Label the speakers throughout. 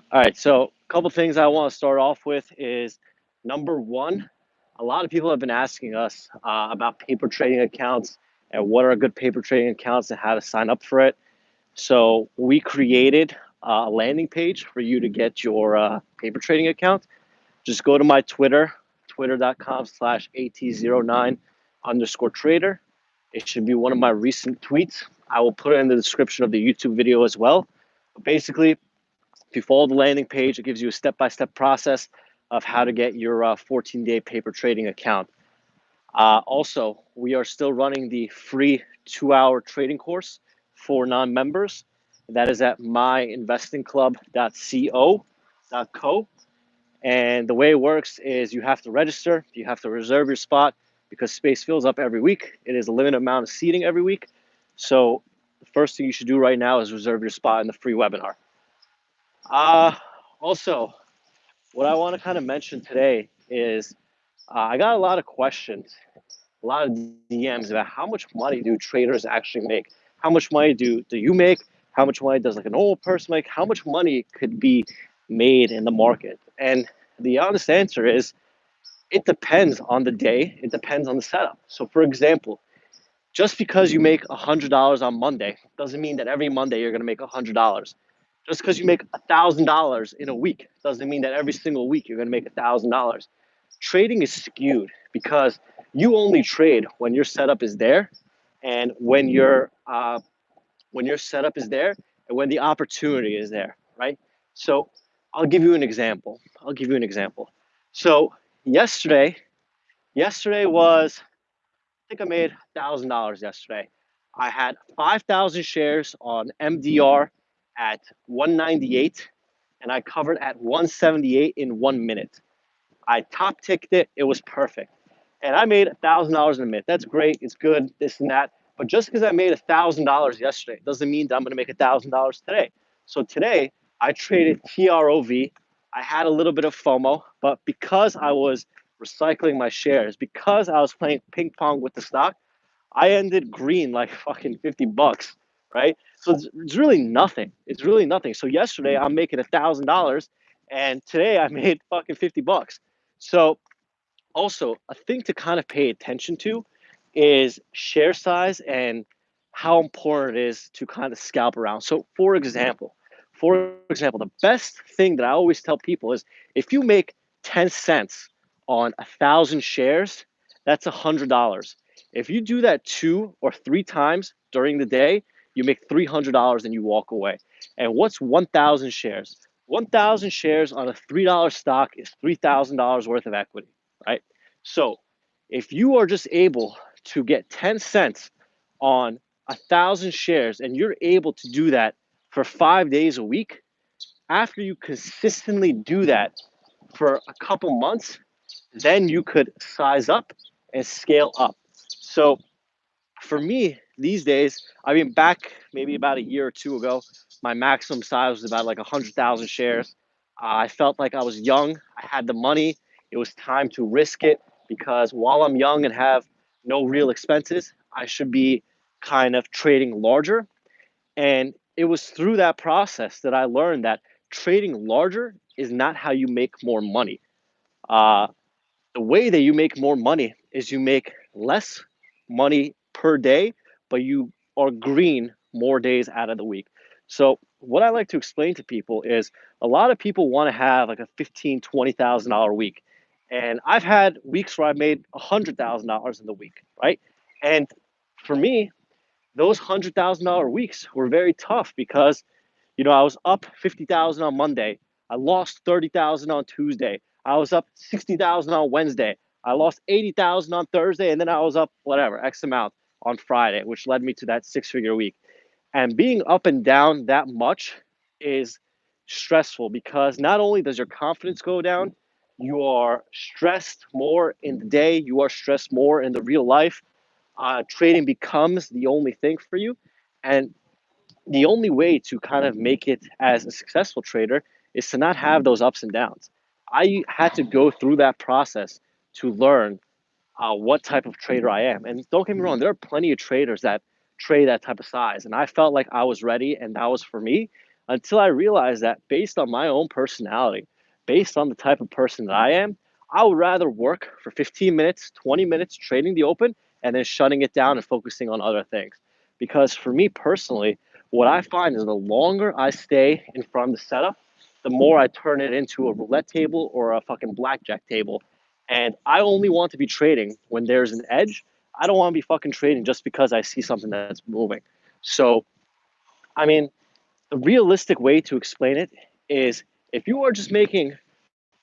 Speaker 1: All right, so a couple things I want to start off with is number one, a lot of people have been asking us about paper trading accounts and what are good paper trading accounts and how to sign up for it. So we created a landing page for you to get your paper trading account. Just go to my Twitter, twitter.com/at09 underscore trader. It should be one of my recent tweets. I will put it in the description of the YouTube video as well. But basically, if you follow the landing page, it gives you a step-by-step process of how to get your 14-day paper trading account. Also, we are still running the free 2-hour trading course for non-members. That is at myinvestingclub.co. And the way it works is you have to register, you have to reserve your spot because space fills up every week. It is a limited amount of seating every week. So the first thing you should do right now is reserve your spot in the free webinar. Uh, Also, what I want to kind of mention today is I got a lot of questions, a lot of DMs about how much money do traders actually make? How much money do you make? How much money does like an old person make? How much money could be made in the market? And the honest answer is it depends on the day. It depends on the setup. So, for example, just because you make $100 on Monday doesn't mean that every Monday you're going to make $100. Just because you make $1,000 in a week doesn't mean that every single week you're going to make $1,000. Trading is skewed because you only trade when your setup is there, and when your setup is there, and when the opportunity is there, right? So I'll give you an example. So yesterday, yesterday was I think I made $1,000 yesterday. I had 5,000 shares on MDR at 198, and I covered at 178 in 1 minute. I top ticked it. It was perfect. And I made $1,000 in a minute. That's great. It's good, this and that. But just because I made $1,000 yesterday doesn't mean that I'm going to make $1,000 today. So today I traded TROV. I had a little bit of FOMO, but because I was recycling my shares, because I was playing ping pong with the stock, I ended green like fucking $50, right? So it's really nothing. It's really nothing. So yesterday I'm making $1,000, and today I made fucking $50. So also a thing to kind of pay attention to is share size and how important it is to kind of scalp around. So for example, the best thing that I always tell people is if you make 10 cents on 1,000 shares, that's $100. If you do that 2 or 3 times during the day, you make $300 and you walk away. And what's 1,000 shares? 1,000 shares on a $3 stock is $3,000 worth of equity, right? So if you are just able to get 10 cents on 1,000 shares and you're able to do that for 5 days a week, after you consistently do that for a couple months, then you could size up and scale up. So for me these days, I mean, back maybe about a year or two ago, my maximum size was about like 100,000 shares. I felt like I was young, I had the money, it was time to risk it because while I'm young and have no real expenses, I should be kind of trading larger. And it was through that process that I learned that trading larger is not how you make more money. Uh, the way that you make more money is you make less money per day, but you are green more days out of the week. So what I like to explain to people is a lot of people want to have like a $15,000, $20,000 week. And I've had weeks where I've made $100,000 in the week, right? And for me, those $100,000 weeks were very tough because I was up 50,000 on Monday. I lost 30,000 on Tuesday. I was up 60,000 on Wednesday. I lost 80,000 on Thursday, and then I was up whatever X amount on Friday, which led me to that six-figure week. And being up and down that much is stressful because not only does your confidence go down, you are stressed more in the day, you are stressed more in the real life. Trading becomes the only thing for you. And the only way to kind of make it as a successful trader is to not have those ups and downs. I had to go through that process to learn what type of trader I am. And don't get me wrong, there are plenty of traders that trade that type of size. And I felt like I was ready and that was for me. until I realized that based on my own personality, based on the type of person that I am, I would rather work for 15 minutes, 20 minutes trading the open and then shutting it down and focusing on other things. Because for me personally, what I find is the longer I stay in front of the setup, the more I turn it into a roulette table or a fucking blackjack table. And I only want to be trading when there's an edge. I don't want to be fucking trading just because I see something that's moving. So, I mean, the realistic way to explain it is if you are just making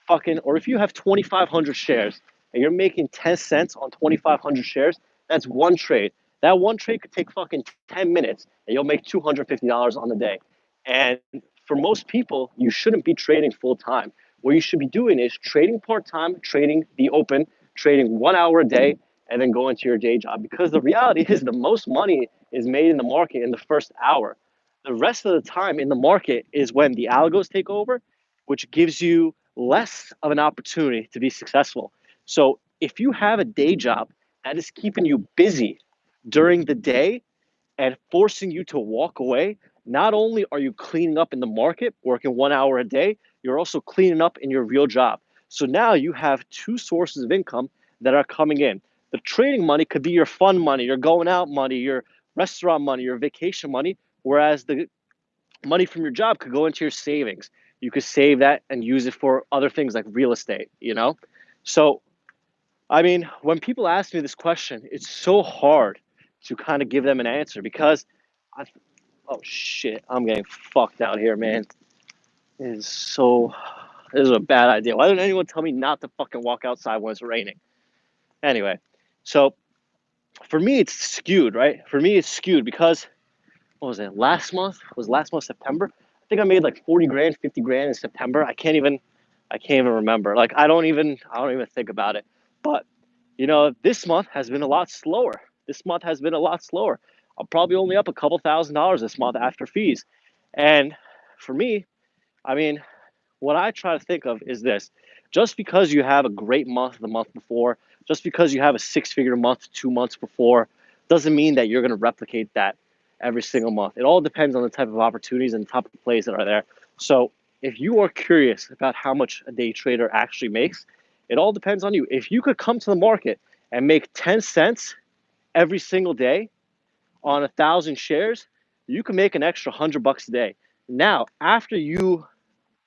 Speaker 1: fucking, or if you have 2,500 shares and you're making 10 cents on 2,500 shares, that's one trade. That one trade could take fucking 10 minutes and you'll make $250 on the day. And for most people, you shouldn't be trading full time. What you should be doing is trading part time, trading the open, trading 1 hour a day, and then go into your day job. Because the reality is the most money is made in the market in the first hour. The rest of the time in the market is when the algos take over, which gives you less of an opportunity to be successful. So if you have a day job that is keeping you busy during the day and forcing you to walk away, not only are you cleaning up in the market, working 1 hour a day, you're also cleaning up in your real job. So now you have two sources of income that are coming in. The trading money could be your fun money, your going out money, your restaurant money, your vacation money, whereas the money from your job could go into your savings. You could save that and use it for other things like real estate, you know? So, I mean, when people ask me this question, it's so hard to kind of give them an answer because I, oh shit, I'm getting fucked out here, man. It is so, this is a bad idea. Why didn't anyone tell me not to fucking walk outside when it's raining? Anyway, so for me, it's skewed, right? For me, it's skewed because what was it? Last month was last month September. I think I made like 40 grand, 50 grand in September. I can't even remember. Like I don't even think about it. But you know, this month has been a lot slower. This month has been a lot slower. I'm probably only up a couple $1,000s this month after fees. And for me, I mean, what I try to think of is this: just because you have a great month the month before, just because you have a six-figure month 2 months before, doesn't mean that you're going to replicate that every single month. It all depends on the type of opportunities and the type of plays that are there. So if you are curious about how much a day trader actually makes, it all depends on you. If you could come to the market and make 10 cents every single day on 1,000 shares, you can make an extra $100 a day. Now, after you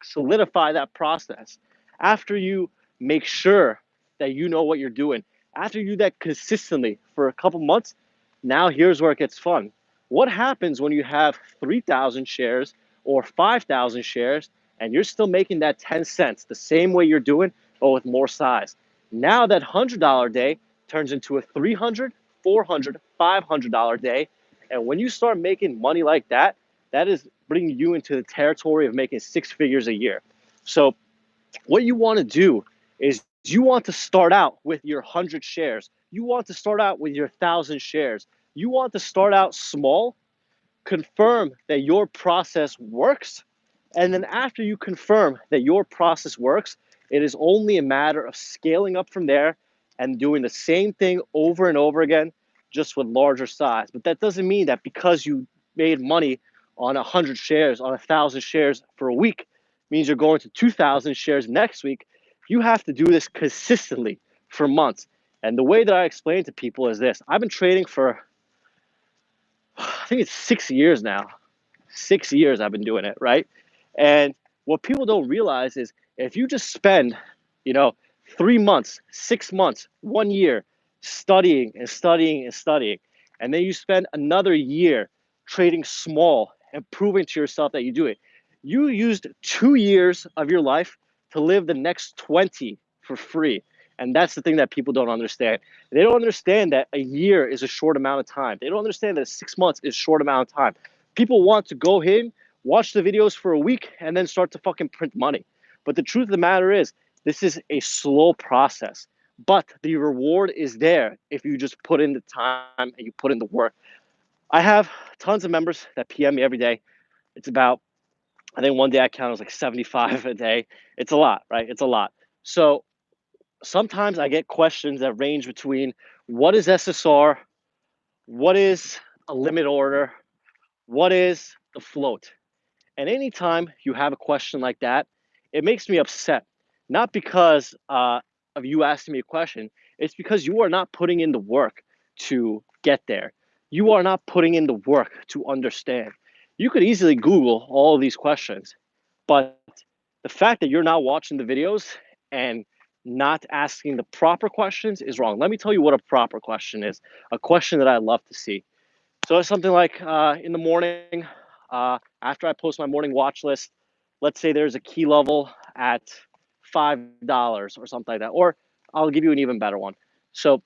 Speaker 1: solidify that process, after you make sure that you know what you're doing, after you do that consistently for a couple months, now here's where it gets fun. What happens when you have 3,000 shares or 5,000 shares and you're still making that 10 cents the same way you're doing, but with more size? Now that $100 day turns into a $300, $400, $500 day. And when you start making money like that, that is bringing you into the territory of making six figures a year. So what you want to do is you want to start out with your 100 shares. You want to start out with your 1,000 shares. You want to start out small, confirm that your process works, and then after you confirm that your process works, it is only a matter of scaling up from there and doing the same thing over and over again, just with larger size. But that doesn't mean that because you made money on 100 shares, on 1,000 shares for a week, means you're going to 2,000 shares next week. You have to do this consistently for months. And the way that I explain to people is this: I've been trading for, I think it's 6 years now. 6 years I've been doing it, right? And what people don't realize is if you just spend, you know, 3 months, 6 months, 1 year studying and studying and studying, and then you spend another year trading small and proving to yourself that you do it, you used 2 years of your life to live the next 20 for free. And that's the thing that people don't understand. They don't understand that a year is a short amount of time. They don't understand that 6 months is a short amount of time. People want to go in, watch the videos for a week, and then start to fucking print money. But the truth of the matter is, this is a slow process. But the reward is there if you just put in the time and you put in the work. I have tons of members that PM me every day. It's about, I think one day I counted, it was like 75 a day. It's a lot, right? It's a lot. So sometimes I get questions that range between what is SSR, what is a limit order, what is the float? And anytime you have a question like that, it makes me upset. Not because of you asking me a question, it's because you are not putting in the work to get there. You are not putting in the work to understand. You could easily Google all of these questions, but the fact that you're not watching the videos and not asking the proper questions is wrong. Let me tell you what a proper question is. A question that I love to see. So it's something like in the morning, after I post my morning watch list, let's say there's a key level at $5 or something like that. Or I'll give you an even better one. So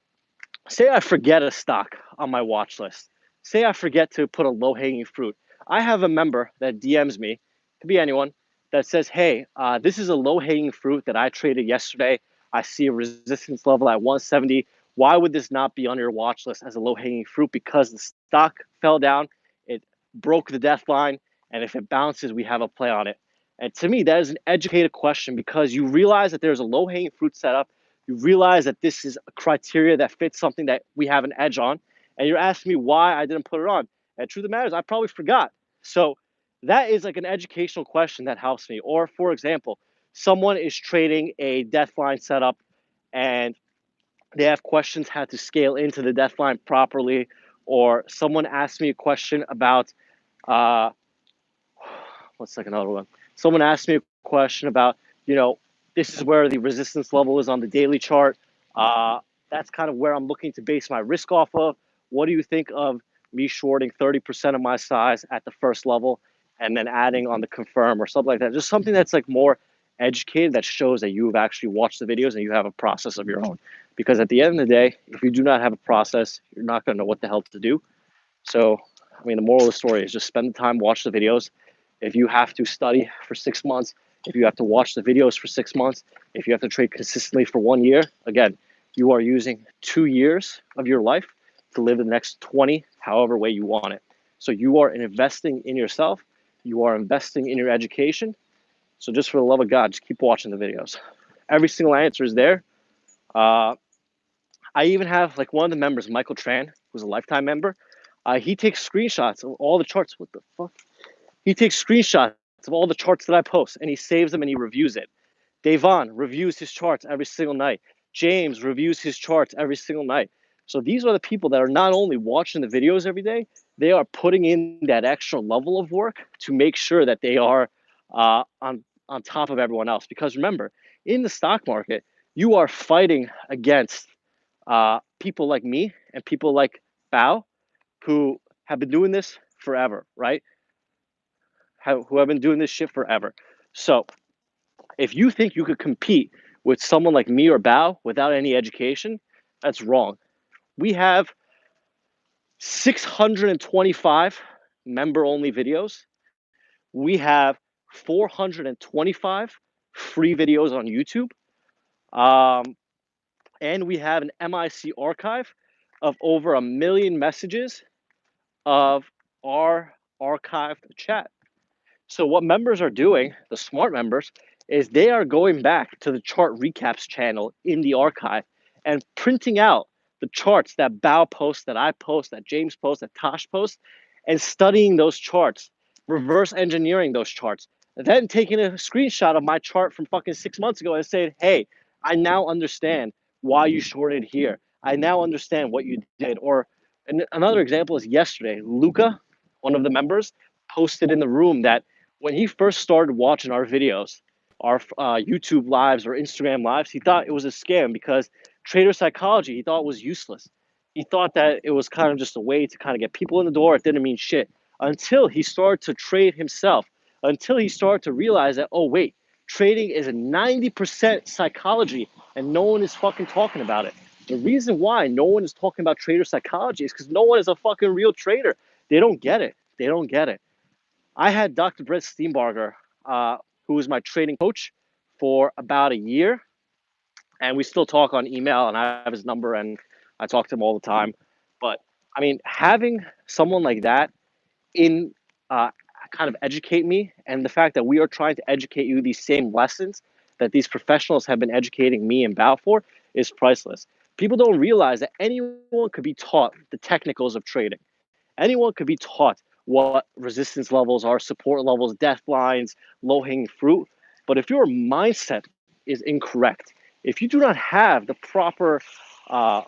Speaker 1: say I forget a stock on my watch list. Say I forget to put a low hanging fruit. I have a member that DMs me, could be anyone, that says, hey, this is a low hanging fruit that I traded yesterday. I see a resistance level at 170. Why would this not be on your watch list as a low hanging fruit? Because the stock fell down, it broke the death line, and if it bounces, we have a play on it. And to me, that is an educated question because you realize that there's a low hanging fruit setup. You realize that this is a criteria that fits something that we have an edge on, and you're asking me why I didn't put it on. And truth of the matter is, I probably forgot. So that is like an educational question that helps me. Or for example, someone is trading a death line setup, and they have questions how to scale into the death line properly. Or someone asked me a question about uh, what's like another one? Someone asked me a question about, you know, this is where the resistance level is on the daily chart. Uh, that's kind of where I'm looking to base my risk off of. What do you think of me shorting 30% of my size at the first level and then adding on the confirm or something like that? Just something that's like more educated that shows that you've actually watched the videos and you have a process of your own. Because at the end of the day, if you do not have a process, you're not going to know what the hell to do. So, I mean, the moral of the story is just spend the time, watch the videos. If you have to study for 6 months, if you have to watch the videos for 6 months, if you have to trade consistently for 1 year, again, you are using 2 years of your life to live the next 20, however way you want it. So you are investing in yourself. You are investing in your education. So just for the love of God, just keep watching the videos. Every single answer is there. Uh, I even have like one of the members, Michael Tran, who's a lifetime member. He takes screenshots of all the charts. What the fuck? He takes screenshots of all the charts that I post and he saves them and he reviews it. Devon reviews his charts every single night. James reviews his charts every single night. So these are the people that are not only watching the videos every day, they are putting in that extra level of work to make sure that they are on top of everyone else. Because remember, in the stock market, you are fighting against people like me and people like Bao who have been doing this forever, right? Who have been doing this shit forever. So if you think you could compete with someone like me or Bao without any education, that's wrong. We have 625 member only videos. We have 425 free videos on YouTube. Um, and we have an MIC archive of over 1 million messages of our archived chat. So what members are doing, the smart members, is they are going back to the chart recaps channel in the archive and printing out the charts that Bao posts, that I post, that James posts, that Tosh posts, and studying those charts, reverse engineering those charts, then taking a screenshot of my chart from fucking 6 months ago and saying, hey, I now understand why you shorted here. I now understand what you did. Or another example is yesterday, Luca, one of the members, posted in the room that when he first started watching our videos, our YouTube lives or Instagram lives, he thought it was a scam because trader psychology, he thought was useless. He thought that it was kind of just a way to kind of get people in the door. It didn't mean shit until he started to trade himself, until he started to realize that, oh, wait, trading is a 90% psychology and no one is fucking talking about it. The reason why no one is talking about trader psychology is because no one is a fucking real trader. They don't get it. They don't get it. I had Dr. Brett Steenbarger, who was my trading coach for about a year, and we still talk on email, and I have his number, and I talk to him all the time. But I mean, having someone like that in kind of educate me, and the fact that we are trying to educate you these same lessons that these professionals have been educating me and Bao for is priceless. People don't realize that anyone could be taught the technicals of trading. Anyone could be taught what resistance levels are, support levels, death lines, low-hanging fruit. But if your mindset is incorrect, if you do not have the proper, uh,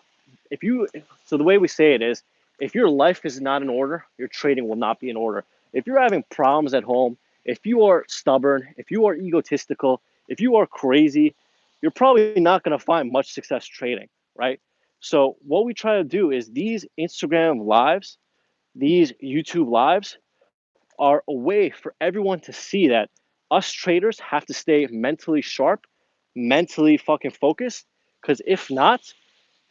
Speaker 1: if you, so the way we say it is, if your life is not in order, your trading will not be in order. If you're having problems at home, if you are stubborn, if you are egotistical, if you are crazy, you're probably not going to find much success trading, right? So what we try to do is these Instagram lives, these YouTube lives are a way for everyone to see that us traders have to stay mentally sharp, mentally fucking focused, because if not,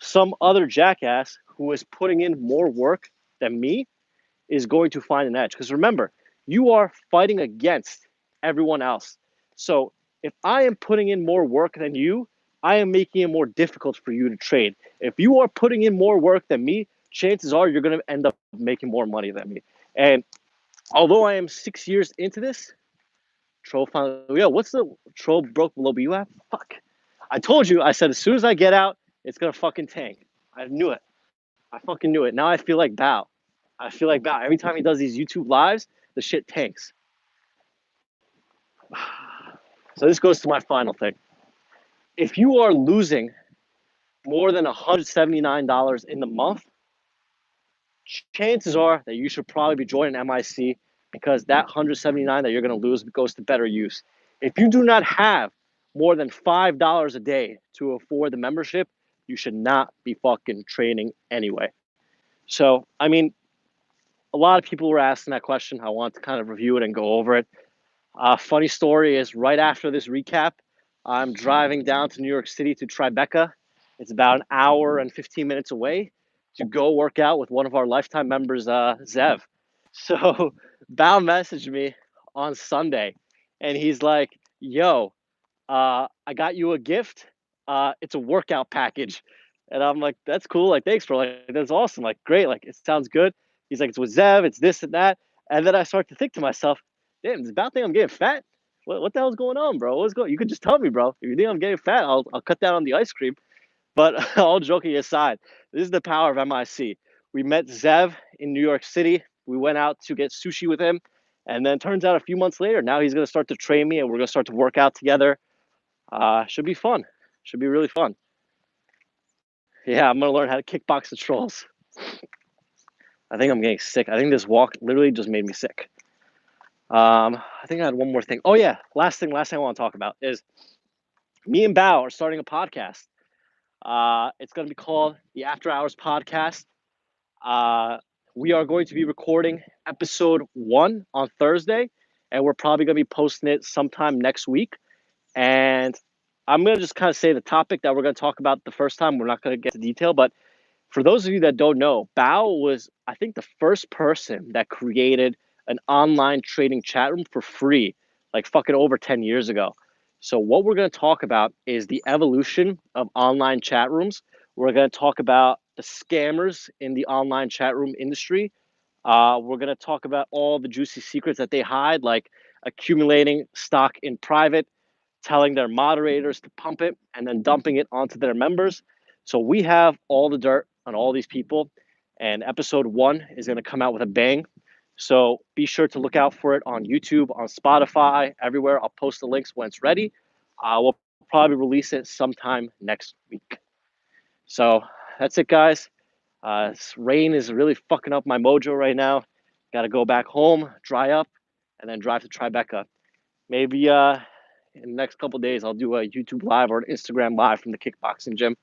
Speaker 1: some other jackass who is putting in more work than me is going to find an edge. Because remember, you are fighting against everyone else. So if I am putting in more work than you, I am making it more difficult for you to trade. If you are putting in more work than me, chances are you're going to end up making more money than me. And although I am 6 years into this, Troll finally, yo, what's the Troll broke below you at? Fuck. I told you, I said, as soon as I get out, it's going to fucking tank. I knew it. I fucking knew it. Now I feel like Bow. I feel like Bow. Every time he does these YouTube lives, the shit tanks. So this goes to my final thing. If you are losing more than $179 in the month, chances are that you should probably be joining MIC because that 179 that you're going to lose goes to better use. If you do not have more than $5 a day to afford the membership, you should not be fucking trading anyway. So, I mean, a lot of people were asking that question. I want to kind of review it and go over it. Funny story is right after this recap, I'm driving down to New York City to Tribeca. It's about an hour and 15 minutes away to go work out with one of our lifetime members, Zev. So Bao messaged me on Sunday and he's like, yo, I got you a gift. It's a workout package. And I'm like, that's cool. Like, thanks, bro. Like, that's awesome. Like, great. Like, it sounds good. He's like, it's with Zev. It's this and that. And then I start to think to myself, damn, it's about thing I'm getting fat. What the hell's going on, bro? What's going? You could just tell me, bro. If you think I'm getting fat, I'll cut down on the ice cream. But all joking aside, this is the power of MIC. We met Zev in New York City. We went out to get sushi with him. And then turns out a few months later, now he's going to start to train me and we're going to start to work out together. Should be fun. Should be really fun. Yeah, I'm going to learn how to kickbox the trolls. I think I'm getting sick. I think this walk literally just made me sick. I think I had one more thing. Oh, yeah. Last thing I want to talk about is me and Bao are starting a podcast. It's going to be called the After Hours Podcast. We are going to be recording episode 1 on Thursday, and we're probably going to be posting it sometime next week. And I'm going to just kind of say the topic that we're going to talk about the first time. We're not going to get to detail, but for those of you that don't know, Bao was, I think, the first person that created an online trading chat room for free, like fucking over 10 years ago. So what we're going to talk about is the evolution of online chat rooms. We're going to talk about the scammers in the online chat room industry. We're going to talk about all the juicy secrets that they hide, like accumulating stock in private, telling their moderators to pump it, and then dumping it onto their members. So we have all the dirt on all these people, and episode 1 is going to come out with a bang. So be sure to look out for it on YouTube, on Spotify, everywhere. I'll post the links when it's ready. We'll probably release it sometime next week. So that's it, guys. This rain is really fucking up my mojo right now. Got to go back home, dry up, and then drive to Tribeca. Maybe in the next couple of days, I'll do a YouTube live or an Instagram live from the kickboxing gym.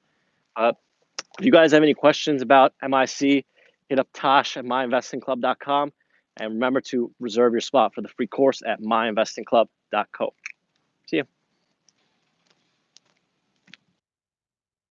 Speaker 1: If you guys have any questions about MIC, hit up Tosh at myinvestingclub.com. And remember to reserve your spot for the free course at myinvestingclub.co. See you.